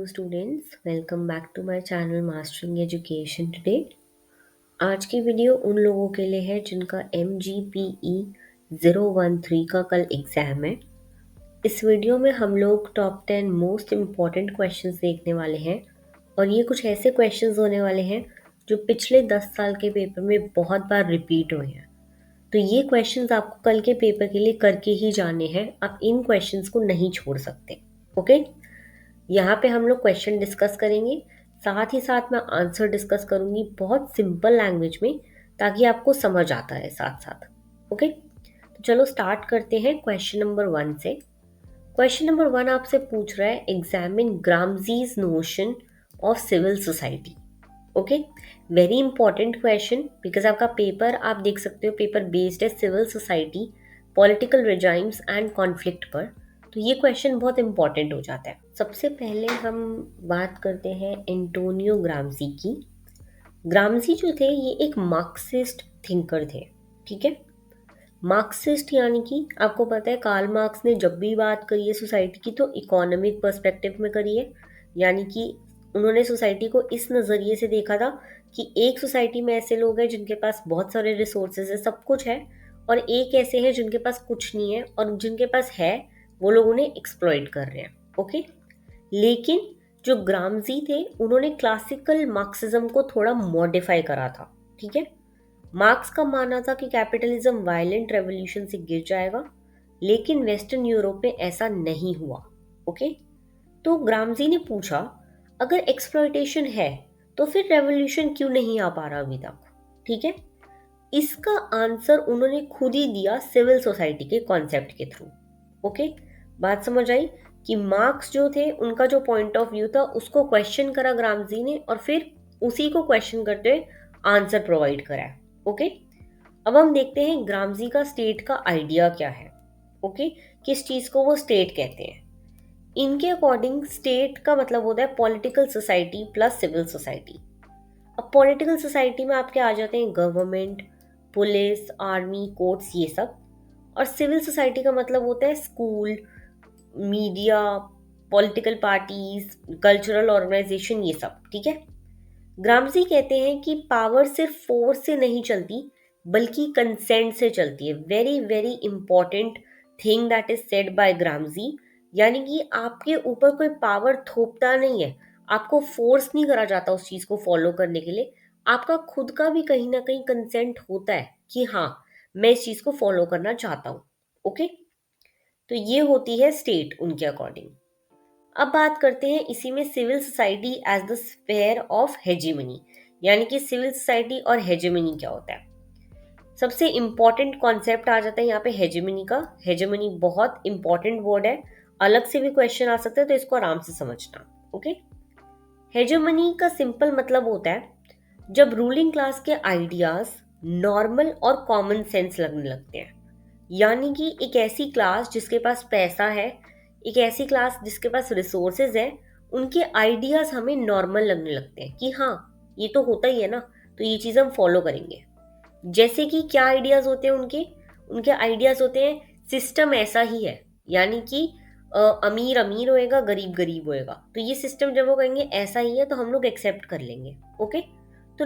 new students, welcome back to my channel Mastering Education today। आज की video उन लोगों के लिए है जिनका MGPE 013 का कल एग्ज़ाम है। इस वीडियो में हम लोग टॉप 10 मोस्ट इम्पॉर्टेंट क्वेश्चंस देखने वाले हैं और ये कुछ ऐसे क्वेश्चंस होने वाले हैं जो पिछले 10 साल के पेपर में बहुत बार रिपीट हुए हैं। तो ये क्वेश्चंस आपको कल के पेपर के लिए करके ही जाने हैं, आप इन क्वेश्चंस को नहीं छोड़ सकते। ओके, यहाँ पे हम लोग क्वेश्चन डिस्कस करेंगे, साथ ही साथ मैं आंसर डिस्कस करूंगी बहुत सिंपल लैंग्वेज में ताकि आपको समझ आता है साथ साथ। ओके, तो चलो स्टार्ट करते हैं क्वेश्चन नंबर 1 से। क्वेश्चन नंबर 1 आपसे पूछ रहा है examine Gramsci's notion of civil society. Okay, very important question because आपका पेपर आप देख सकते हो पेपर बेस्ड है civil society, political regimes and conflict पर। तो ये क्वेश्चन बहुत इंपॉर्टेंट हो जाता है। सबसे पहले हम बात करते हैं एंटोनियो ग्राम्सी की। ग्राम्सी जो थे ये एक मार्क्सिस्ट थिंकर थे। ठीक है, मार्क्सिस्ट यानी कि आपको पता है कार्ल मार्क्स ने जब भी बात करी है सोसाइटी की तो इकोनॉमिक पर्सपेक्टिव में करी है, यानी कि उन्होंने सोसाइटी को इस नज़रिए से देखा था कि एक सोसाइटी में ऐसे लोग हैं जिनके पास बहुत सारे रिसोर्सेज है, सब कुछ है, और एक ऐसे हैं जिनके पास कुछ नहीं है और जिनके पास है वो लोग उन्हें एक्सप्लॉइट कर रहे हैं। ओके, लेकिन जो ग्राम्सी थे उन्होंने क्लासिकल मार्क्सिज्म को थोड़ा मॉडिफाई करा था। ठीक है, मार्क्स का मानना था कि कैपिटलिज्म वायलेंट रेवोल्यूशन से गिर जाएगा, लेकिन वेस्टर्न यूरोप में ऐसा नहीं हुआ। ओके, तो ग्राम्सी ने पूछा अगर एक्सप्लॉइटेशन है तो फिर रेवोल्यूशन क्यों नहीं आ पा रहा अभी तक। ठीक है, इसका आंसर उन्होंने खुद ही दिया सिविल सोसाइटी के कॉन्सेप्ट के थ्रू। ओके, बात समझ आई कि मार्क्स जो थे उनका जो पॉइंट ऑफ व्यू था उसको क्वेश्चन करा ग्राम्सी ने और फिर उसी को क्वेश्चन करते हुए आंसर प्रोवाइड करा है। ओके, अब हम देखते हैं ग्राम्सी का स्टेट का आइडिया क्या है। ओके, किस चीज को वो स्टेट कहते हैं। इनके अकॉर्डिंग स्टेट का मतलब होता है political society plus civil society. अब पॉलिटिकल सोसाइटी में आपके आ जाते हैं गवर्नमेंट, पुलिस, आर्मी, कोर्ट्स, ये सब, और सिविल सोसाइटी का मतलब होता है school, media, political parties, cultural organisations, ये सब। ठीक है, ग्राम्सी कहते हैं कि पावर सिर्फ फोर्स से नहीं चलती बल्कि कंसेंट से चलती है। Very very important thing that is said bye Gramsci, यानी कि आपके ऊपर कोई पावर थोपता नहीं है, आपको फोर्स नहीं करा जाता उस चीज को फॉलो करने के लिए, आपका खुद का भी कहीं ना कहीं कंसेंट होता है कि हाँ मैं इस चीज को फॉलो करना चाहता हूँ। ओके, तो ये होती है स्टेट उनके अकॉर्डिंग। अब बात करते हैं इसी में civil society as the sphere of hegemony, यानी कि सिविल सोसाइटी और हेजेमनी क्या होता है। सबसे इंपॉर्टेंट कॉन्सेप्ट आ जाता है यहाँ पे हेजेमनी का। हेजेमनी बहुत इंपॉर्टेंट वर्ड है, अलग से भी क्वेश्चन आ सकता है, तो इसको आराम से समझना। ओके, हेजेमनी का सिंपल मतलब होता है जब रूलिंग क्लास के आइडियाज नॉर्मल और कॉमन सेंस लगने लगते हैं, यानी कि एक ऐसी क्लास जिसके पास पैसा है, एक ऐसी क्लास जिसके पास रिसोर्सेज है, उनके आइडियाज हमें नॉर्मल लगने लगते हैं कि हाँ ये तो होता ही है ना, तो ये चीज़ हम फॉलो करेंगे। जैसे कि क्या आइडियाज होते हैं उनके उनके आइडियाज होते हैं सिस्टम ऐसा ही है, यानी कि अमीर अमीर होएगा, गरीब गरीब होएगा, तो ये सिस्टम जब वो कहेंगे ऐसा ही है तो हम लोग एक्सेप्ट कर लेंगे। ओके, तो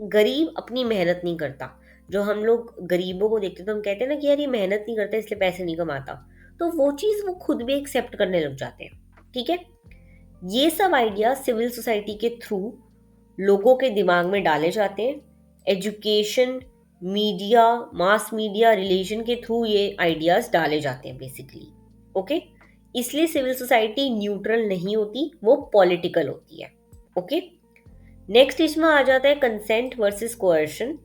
गरीब अपनी मेहनत नहीं करता, जो हम लोग गरीबों को देखते हैं तो हम कहते हैं ना कि यार ये मेहनत नहीं करता इसलिए पैसे नहीं कमाता, तो वो चीज़ वो खुद भी एक्सेप्ट करने लग जाते हैं। ठीक है, ये सब आइडिया सिविल सोसाइटी के थ्रू लोगों के दिमाग में डाले जाते हैं। Education, media, mass media, religion के थ्रू ये आइडियाज डाले जाते हैं बेसिकली। ओके, इसलिए सिविल सोसाइटी न्यूट्रल नहीं होती, वो पॉलिटिकल होती है। ओके, नेक्स्ट इसमें आ जाता है कंसेंट वर्सेस कोerशन।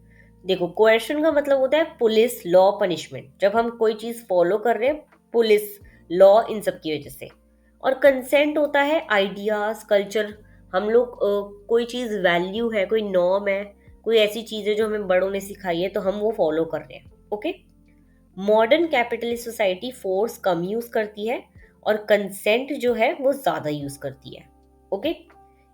देखो, कोerशन का मतलब होता है पुलिस, लॉ, पनिशमेंट, जब हम कोई चीज फॉलो कर रहे हैं पुलिस, लॉ, इन सब की वजह से। और कंसेंट होता है आइडियाज, कल्चर, हम लोग कोई चीज वैल्यू है, कोई नॉर्म है, कोई ऐसी चीज है जो हमें बड़ों ने सिखाई है तो हम वो फॉलो कर रहे हैं। Okay, modern capitalist society force कम यूज करती है और कंसेंट जो है वो ज्यादा यूज करती है। ओके,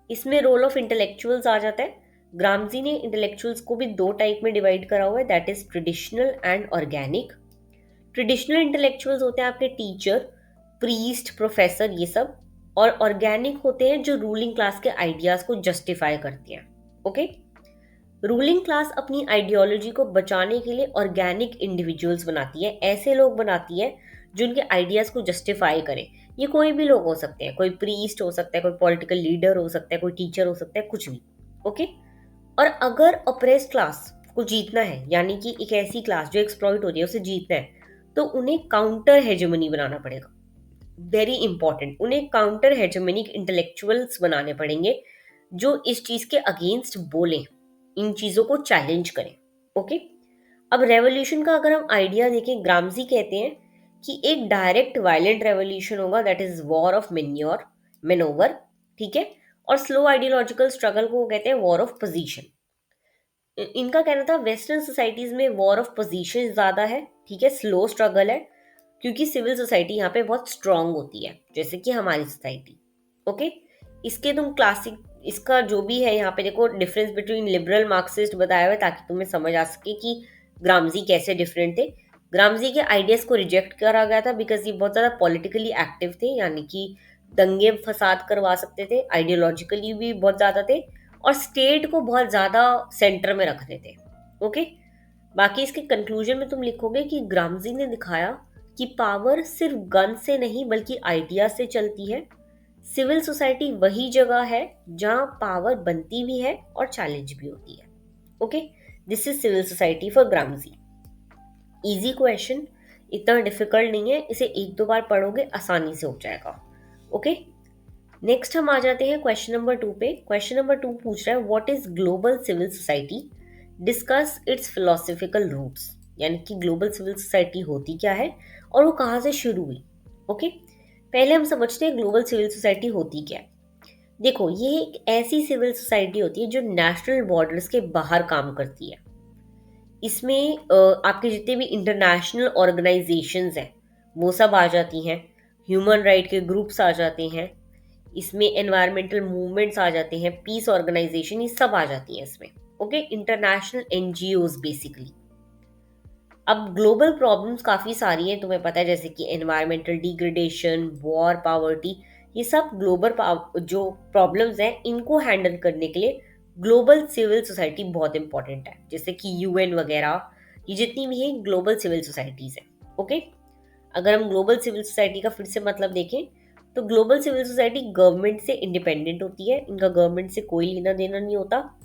इसमें रोल ऑफ इंटेलेक्चुअल्स आ जाता है। ग्राम्सी ने इंटेलेक्चुअल्स को भी दो टाइप में डिवाइड करा हुआ है, that is traditional and organic. Traditional intellectuals होते हैं आपके टीचर, प्रीस्ट, प्रोफेसर, ये सब। और ऑर्गेनिक होते हैं जो रूलिंग क्लास के आइडियाज को जस्टिफाई करते हैं। ओके, रूलिंग क्लास अपनी आइडियोलॉजी को बचाने के लिए ऑर्गेनिक इंडिविजुअल्स बनाती है, ऐसे लोग बनाती है जो उनके आइडियाज को जस्टिफाई करें। ये कोई भी लोग हो सकते हैं, कोई प्रीस्ट हो सकता है, कोई पॉलिटिकल लीडर हो सकता है, कोई टीचर हो सकता है, कुछ भी। ओके, और अगर ऑप्रेस्ड क्लास को जीतना है, यानी कि एक ऐसी क्लास जो एक्सप्लॉइट हो रही है उसे जीतना है, तो उन्हें काउंटर हेजेमनी बनाना पड़ेगा। वेरी इंपॉर्टेंट, उन्हें काउंटर हेजेमनिक इंटेलेक्चुअल्स बनाने पड़ेंगे जो इस चीज के अगेंस्ट बोलें, इन चीजों को चैलेंज करें। ओके, अब रेवोल्यूशन का अगर हम आइडिया देखें, ग्रामजी कहते हैं कि एक डायरेक्ट वायलेंट रेवोल्यूशन होगा, दैट इज वॉर ऑफ मेनोवर, ठीक है। और स्लो आइडियोलॉजिकल स्ट्रगल को वो कहते हैं वॉर ऑफ पोजीशन। इनका कहना था वेस्टर्न सोसाइटीज में वॉर ऑफ पोजीशन ज्यादा है, ठीक है, स्लो स्ट्रगल है, क्योंकि सिविल सोसाइटी यहाँ पे बहुत स्ट्रांग होती है, जैसे कि हमारी सोसाइटी। ओके, इसके तुम क्लासिक, इसका जो भी है यहाँ पे देखो डिफरेंस बिटवीन लिबरल मार्क्सिस्ट बताया हुआ है, ताकि तुम्हें समझ आ सके कि ग्रामजी कैसे डिफरेंट थे। ग्रामजी के आइडियाज को रिजेक्ट करा गया था बिकॉज ये बहुत ज़्यादा पॉलिटिकली एक्टिव थे, यानी कि दंगे फसाद करवा सकते थे, आइडियोलॉजिकली भी बहुत ज़्यादा थे, और स्टेट को बहुत ज़्यादा सेंटर में रखते थे। ओके, बाकी इसके कंक्लूजन में तुम लिखोगे कि ग्रामजी ने दिखाया कि पावर सिर्फ गन से नहीं बल्कि आइडिया से चलती है। सिविल सोसाइटी वही जगह है जहां पावर बनती भी है और चैलेंज भी होती है। Okay, this is civil society for Gramsci. Easy question, इतना डिफिकल्ट नहीं है, इसे एक दो बार पढ़ोगे आसानी से हो जाएगा। ओके, नेक्स्ट हम आ जाते हैं क्वेश्चन नंबर 2 पे। क्वेश्चन नंबर 2 पूछ रहा है what is global civil society, discuss its philosophical roots, यानी कि ग्लोबल सिविल सोसाइटी होती क्या है और वो कहाँ से शुरू हुई। ओके, पहले हम समझते हैं ग्लोबल सिविल सोसाइटी होती क्या है। देखो, ये एक ऐसी सिविल सोसाइटी होती है जो नेशनल बॉर्डर्स के बाहर काम करती है। इसमें आपके जितने भी इंटरनेशनल ऑर्गेनाइजेशंस हैं वो सब आ जाती हैं, ह्यूमन राइट के ग्रुप्स आ जाते हैं, इसमें एनवायरमेंटल मूवमेंट्स आ जाते हैं, पीस ऑर्गेनाइजेशन, ये सब आ जाती हैं इसमें। Okay, international NGOs basically. अब ग्लोबल प्रॉब्लम्स काफ़ी सारी हैं, तुम्हें पता है, जैसे कि एनवायरमेंटल डिग्रेडेशन, वॉर, पावर्टी, ये सब ग्लोबल जो प्रॉब्लम्स हैं इनको हैंडल करने के लिए ग्लोबल सिविल सोसाइटी बहुत इंपॉर्टेंट है, जैसे कि यूएन वगैरह, ये जितनी भी हैं ग्लोबल सिविल सोसाइटीज़ हैं। ओके, अगर हम ग्लोबल सिविल सोसाइटी का फिर से मतलब देखें तो ग्लोबल सिविल सोसाइटी गवर्नमेंट से इंडिपेंडेंट होती है, इनका गवर्नमेंट से कोई लेना देना नहीं होता,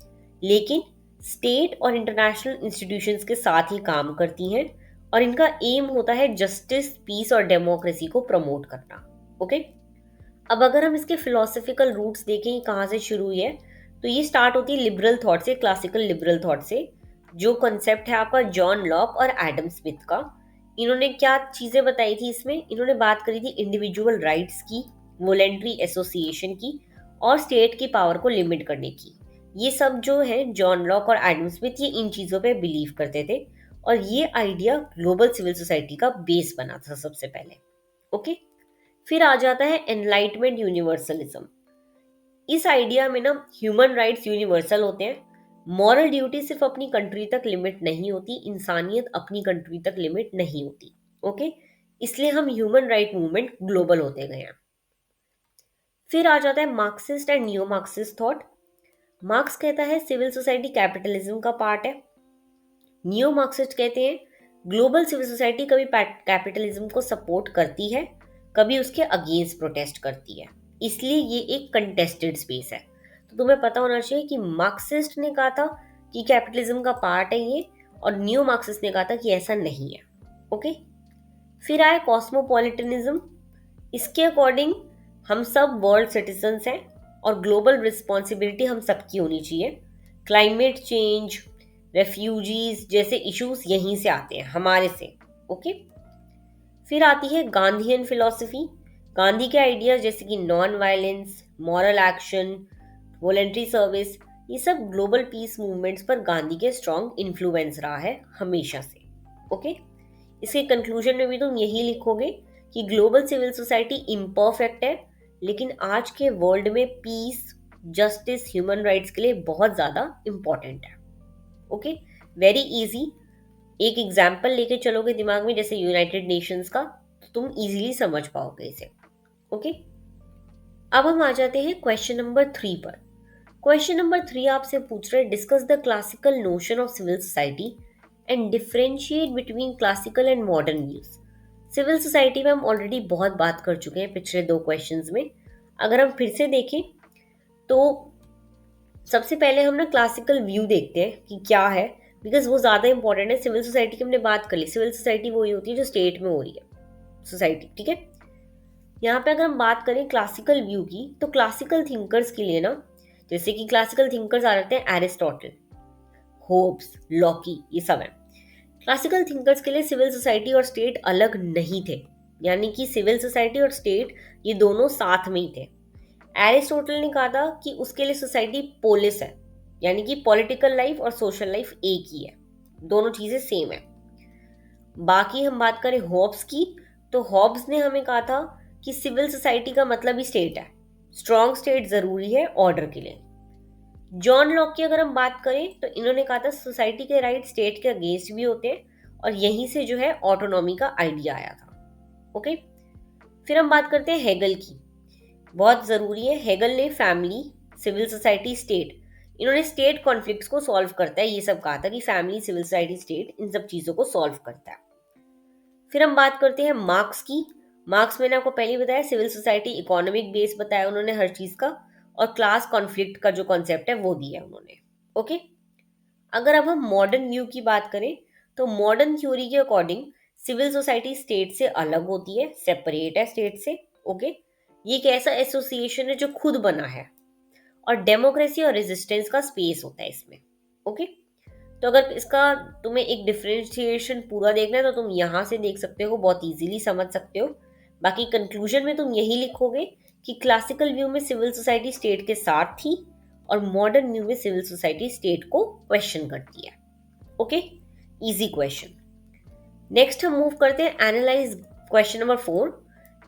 लेकिन स्टेट और इंटरनेशनल इंस्टीट्यूशंस के साथ ही काम करती हैं, और इनका एम होता है जस्टिस, पीस और डेमोक्रेसी को प्रमोट करना। ओके, अब अगर हम इसके फिलोसफिकल रूट्स देखें कहाँ से शुरू हुई है, तो ये स्टार्ट होती है लिबरल थॉट से, क्लासिकल लिबरल थॉट से। जो कॉन्सेप्ट है आपका जॉन लॉक और एडम स्मिथ का। इन्होंने क्या चीज़ें बताई थी इसमें, इन्होंने बात करी थी इंडिविजुअल राइट्स की, वॉलेंट्री एसोसिएशन की, और स्टेट की पावर को लिमिट करने की। ये सब जो है जॉन लॉक और एडम स्मिथ ये इन चीज़ों पे बिलीव करते थे, और ये आइडिया ग्लोबल सिविल सोसाइटी का बेस बना था सबसे पहले। ओके, फिर आ जाता है एनलाइटमेंट यूनिवर्सलिज्म। इस आइडिया में ना ह्यूमन राइट्स यूनिवर्सल होते हैं, मॉरल ड्यूटी सिर्फ अपनी कंट्री तक लिमिट नहीं होती, इंसानियत अपनी कंट्री तक लिमिट नहीं होती। ओके, इसलिए हम ह्यूमन राइट मूवमेंट ग्लोबल होते गए हैं। फिर आ जाता है Marxist and new Marxist thought. Marks कहता है सिविल सोसाइटी कैपिटलिज्म का पार्ट है। नियो मार्क्सिस्ट कहते हैं ग्लोबल सिविल सोसाइटी कभी कैपिटलिज्म को सपोर्ट करती है, कभी उसके अगेंस्ट प्रोटेस्ट करती है, इसलिए ये एक कंटेस्टेड स्पेस है। तो तुम्हें पता होना चाहिए कि मार्क्सिस्ट ने कहा था कि कैपिटलिज्म का पार्ट है ये, और नियो मार्क्सिस्ट ने कहा था कि ऐसा नहीं है। ओके, फिर आए कॉस्मोपॉलिटनिज्म। इसके अकॉर्डिंग हम सब वर्ल्ड सिटीजन्स हैं और ग्लोबल रिस्पॉन्सिबिलिटी हम सबकी होनी चाहिए। क्लाइमेट चेंज, रेफ्यूजीज जैसे इश्यूज यहीं से आते हैं, हमारे से। ओके, फिर आती है गांधीयन फिलॉसफी। गांधी के आइडियाज जैसे कि non violence, moral action, voluntary service, ये सब ग्लोबल पीस मूवमेंट्स पर गांधी के स्ट्रॉन्ग इन्फ्लुएंस रहा है हमेशा से। ओके, इसके कंक्लूजन में भी तुम यही लिखोगे कि ग्लोबल सिविल सोसाइटी इम्परफेक्ट है, लेकिन आज के वर्ल्ड में पीस, जस्टिस, ह्यूमन राइट्स के लिए बहुत ज़्यादा इम्पॉर्टेंट है। Okay, very easy. एक एग्जाम्पल लेके चलोगे दिमाग में, जैसे यूनाइटेड नेशंस का, तो तुम इजीली समझ पाओगे इसे। ओके, अब हम आ जाते हैं क्वेश्चन नंबर 3 पर। क्वेश्चन नंबर 3 आपसे पूछ रहे discuss the classical notion of civil society and differentiate between classical and modern views. Civil society में हम ऑलरेडी बहुत बात कर चुके हैं पिछले 2 क्वेश्चंस में। अगर हम फिर से देखें तो सबसे पहले हम ना क्लासिकल व्यू देखते हैं कि क्या है, बिकॉज वो ज़्यादा इंपॉर्टेंट है। सिविल सोसाइटी की हमने बात कर ली, सिविल सोसाइटी वही होती है जो स्टेट में हो रही है सोसाइटी, ठीक है। यहाँ पे अगर हम बात करें क्लासिकल व्यू की, तो क्लासिकल थिंकर्स के लिए ना, जैसे कि क्लासिकल थिंकर्स आ जाते हैं एरिस्टोटल, होब्स, लॉकी, ये सब है। क्लासिकल थिंकर्स के लिए सिविल सोसाइटी और स्टेट अलग नहीं थे, यानी कि सिविल सोसाइटी और स्टेट ये दोनों साथ में ही थे। एरिस्टोटल ने कहा था कि उसके लिए सोसाइटी पोलिस है, यानी कि पॉलिटिकल लाइफ और सोशल लाइफ एक ही है, दोनों चीजें सेम है। बाकी हम बात करें हॉब्स की, तो हॉब्स ने हमें कहा था कि सिविल सोसाइटी का मतलब ही स्टेट है, स्ट्रॉन्ग स्टेट जरूरी है ऑर्डर के लिए। जॉन लॉक की अगर हम बात करें तो इन्होंने कहा था सोसाइटी के राइट स्टेट के अगेंस्ट भी होते हैं, और यहीं से जो है ऑटोनॉमी का आइडिया आया था। ओके, फिर हम बात करते हैं हेगल की, बहुत जरूरी है। हेगल ने फैमिली, सिविल सोसाइटी, स्टेट, इन्होंने स्टेट कॉन्फ्लिक्ट्स को सॉल्व करता है, ये सब कहा था कि फैमिली, सिविल सोसाइटी, स्टेट इन सब चीजों को सॉल्व करता है। फिर हम बात करते हैं मार्क्स की। मार्क्स मैंने आपको पहले बताया, सिविल सोसाइटी इकोनॉमिक बेस बताया उन्होंने हर चीज का, और क्लास कॉन्फ्लिक्ट का जो कॉन्सेप्ट है वो दिया है उन्होंने। ओके, अगर अब हम मॉडर्न व्यू की बात करें तो मॉडर्न थ्योरी के अकॉर्डिंग सिविल सोसाइटी स्टेट से अलग होती है, सेपरेट है स्टेट से। ओके, ये एक ऐसा एसोसिएशन है जो खुद बना है, और डेमोक्रेसी और रेजिस्टेंस का स्पेस होता है इसमें। ओके, तो अगर इसका तुम्हें एक डिफरेंशिएशन पूरा देखना है तो तुम यहाँ से देख सकते हो, बहुत इजीली समझ सकते हो। बाकी कंक्लूजन में तुम यही लिखोगे कि क्लासिकल व्यू में सिविल सोसाइटी स्टेट के साथ थी, और मॉडर्न व्यू में सिविल सोसाइटी स्टेट को क्वेश्चन करती है। Okay, easy question. नेक्स्ट हम मूव करते हैं analyse question number 4।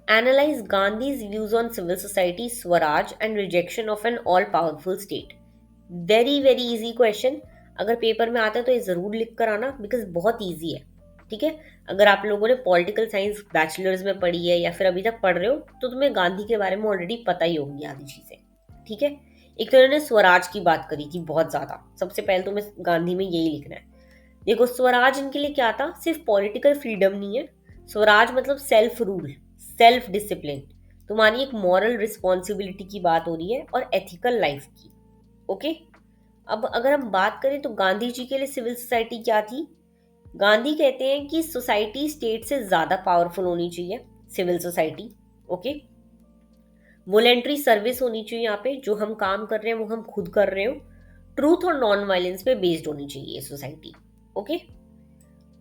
Analyse Gandhi's views on civil society, swaraj and rejection of an all powerful state. Very very easy question. अगर पेपर में आता है तो ये जरूर लिख कर आना, बिकॉज बहुत इजी है, ठीक है। अगर आप लोगों ने पॉलिटिकल साइंस बैचलर्स में पढ़ी है या फिर अभी तक पढ़ रहे हो तो तुम्हें गांधी के बारे में ऑलरेडी पता ही होगी आधी चीजें, ठीक है। एक तो इन्होंने स्वराज की बात करी थी बहुत ज्यादा, सबसे पहले तुम्हें गांधी में यही लिखना है। देखो, स्वराज इनके लिए क्या था, सिर्फ पॉलिटिकल फ्रीडम नहीं है, स्वराज मतलब सेल्फ रूल, सेल्फ डिसिप्लिन, तुम्हारी एक मॉरल रिस्पॉन्सिबिलिटी की बात हो रही है, और एथिकल लाइफ की। ओके, अब अगर हम बात करें तो गांधी जी के लिए सिविल सोसाइटी क्या थी। गांधी कहते हैं कि सोसाइटी स्टेट से ज्यादा पावरफुल होनी चाहिए, civil society. Okay, voluntary service होनी चाहिए, यहाँ पे जो हम काम कर रहे हैं वो हम खुद कर रहे हो, ट्रूथ और नॉन वायलेंस पे बेस्ड होनी चाहिए सोसाइटी। ओके,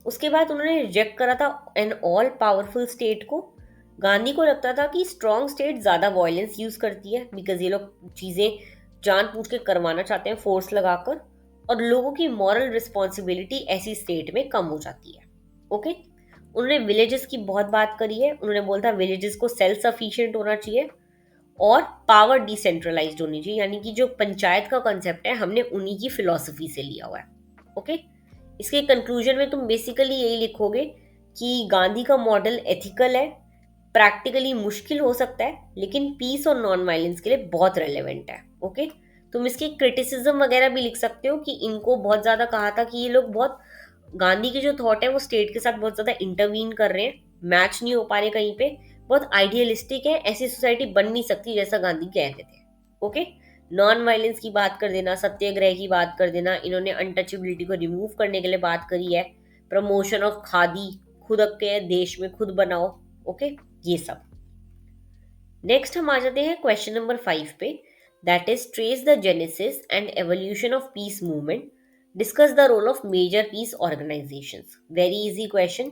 उसके बाद उन्होंने रिजेक्ट करा था एन ऑल पावरफुल स्टेट को। गांधी को लगता था कि स्ट्रॉन्ग स्टेट ज्यादा वायलेंस यूज करती है, बिकॉज ये लोग चीजें जानबूझ के करवाना चाहते हैं फोर्स लगाकर, और लोगों की मॉरल रिस्पॉन्सिबिलिटी ऐसी स्टेट में कम हो जाती है। ओके, उन्होंने विलेजेस की बहुत बात करी है, उन्होंने बोला था विलेजेस को सेल्फ सफिशिएंट होना चाहिए, और पावर डिसेंट्रलाइज्ड होनी चाहिए, यानी कि जो पंचायत का कॉन्सेप्ट है हमने उन्हीं की फिलॉसफी से लिया हुआ है। ओके, इसके कंक्लूजन में तुम बेसिकली यही लिखोगे कि गांधी का मॉडल एथिकल है, प्रैक्टिकली मुश्किल हो सकता है, लेकिन पीस और नॉन वायलेंस के लिए बहुत रेलेवेंट है। ओके, तुम इसकी क्रिटिसिज्म वगैरह भी लिख सकते हो कि इनको बहुत ज्यादा कहा था कि ये लोग बहुत, गांधी के जो थॉट है वो स्टेट के साथ बहुत ज्यादा इंटरवीन कर रहे हैं, मैच नहीं हो पा रहे कहीं पे, बहुत आइडियलिस्टिक है, ऐसी सोसाइटी बन नहीं सकती जैसा गांधी कहते थे। ओके, नॉन वायलेंस की बात कर देना, सत्याग्रह की बात कर देना, इन्होंने अनटचेबिलिटी को रिमूव करने के लिए बात करी है, प्रमोशन ऑफ खादी, खुद के देश में खुद बनाओ। ओके, ये सब। नेक्स्ट हम आ जाते हैं क्वेश्चन नंबर 5 पे, that is trace the genesis and evolution of peace movement, discuss the role of major peace organisations. Very easy question.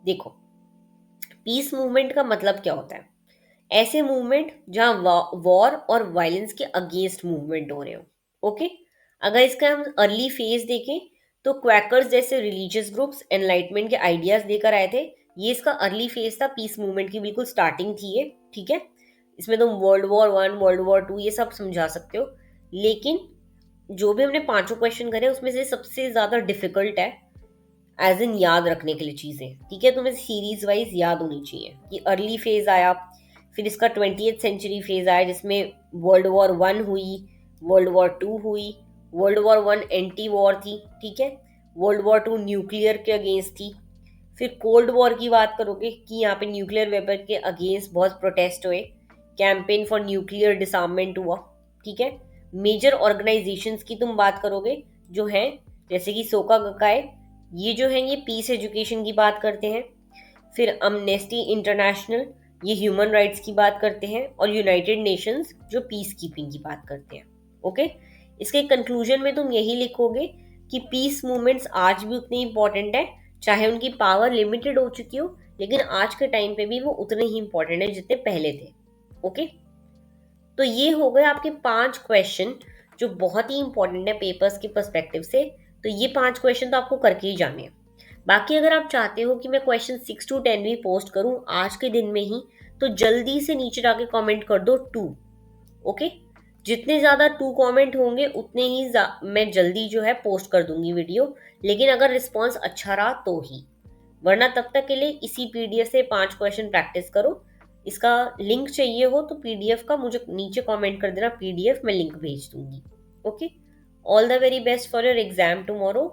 देखो, पीस मूवमेंट का मतलब क्या होता है, ऐसे मूवमेंट जहां वॉर और वायलेंस के अगेंस्ट मूवमेंट हो रहे हो। ओके, अगर इसका हम अर्ली फेज देखें तो क्वैकर्स जैसे रिलीजियस ग्रुप्स एनलाइटमेंट के आइडियाज लेकर आए थे, ये इसका अर्ली फेज था, पीस मूवमेंट की बिल्कुल स्टार्टिंग थी ये, ठीक है। इसमें तुम वर्ल्ड वॉर 1, वर्ल्ड वॉर 2 ये सब समझा सकते हो, लेकिन जो भी हमने पांचों क्वेश्चन करे उसमें से सबसे ज्यादा डिफिकल्ट है एज इन याद रखने के लिए चीजें, ठीक है। तुम्हें सीरीज वाइज याद होनी चाहिए कि अर्ली फेज आया, फिर इसका 20th सेंचुरी फेज आया जिसमें वर्ल्ड वॉर 1 हुई, वर्ल्ड वॉर 2 हुई। वर्ल्ड वॉर 1 एंटी वॉर थी, ठीक है। वर्ल्ड वॉर 2 न्यूक्लियर के अगेंस्ट थी। फिर कोल्ड वॉर की बात करोगे कि यहाँ पे न्यूक्लियर वेपन के अगेंस्ट बहुत प्रोटेस्ट हुए, कैंपेन फॉर न्यूक्लियर डिसआर्ममेंट हुआ, ठीक है। मेजर ऑर्गेनाइजेशंस की तुम बात करोगे जो हैं जैसे कि सोका गकाय, ये जो है ये पीस एजुकेशन की बात करते हैं। फिर अमनेस्टी इंटरनेशनल, ये ह्यूमन राइट्स की बात करते हैं। और यूनाइटेड नेशंस जो पीस कीपिंग की बात करते हैं। ओके, इसके कंक्लूजन में तुम यही लिखोगे कि पीस मूवमेंट्स आज भी उतनी इंपॉर्टेंट है, चाहे उनकी पावर लिमिटेड हो चुकी हो, लेकिन आज के टाइम पे भी वो उतने ही इंपॉर्टेंट है जितने पहले थे। ओके, तो ये हो गए आपके 5 क्वेश्चन जो बहुत ही इंपॉर्टेंट है पेपर्स के पर्सपेक्टिव से। तो ये 5 क्वेश्चन तो आपको करके ही जाने हैं। बाकी अगर आप चाहते हो कि मैं क्वेश्चन 6 to 10 भी पोस्ट करूं आज के दिन में ही, तो जल्दी से नीचे जाके कमेंट कर दो 2। ओके, जितने ज़्यादा 2 कमेंट होंगे उतने ही मैं जल्दी जो है पोस्ट कर दूंगी वीडियो, लेकिन अगर रिस्पॉन्स अच्छा रहा तो ही, वरना तब तक के लिए इसी पीडीएफ से 5 क्वेश्चन प्रैक्टिस करो। इसका लिंक चाहिए हो तो पीडीएफ का मुझे नीचे कमेंट कर देना, पीडीएफ मैं लिंक भेज दूंगी। Okay, all the very best for your exam tomorrow.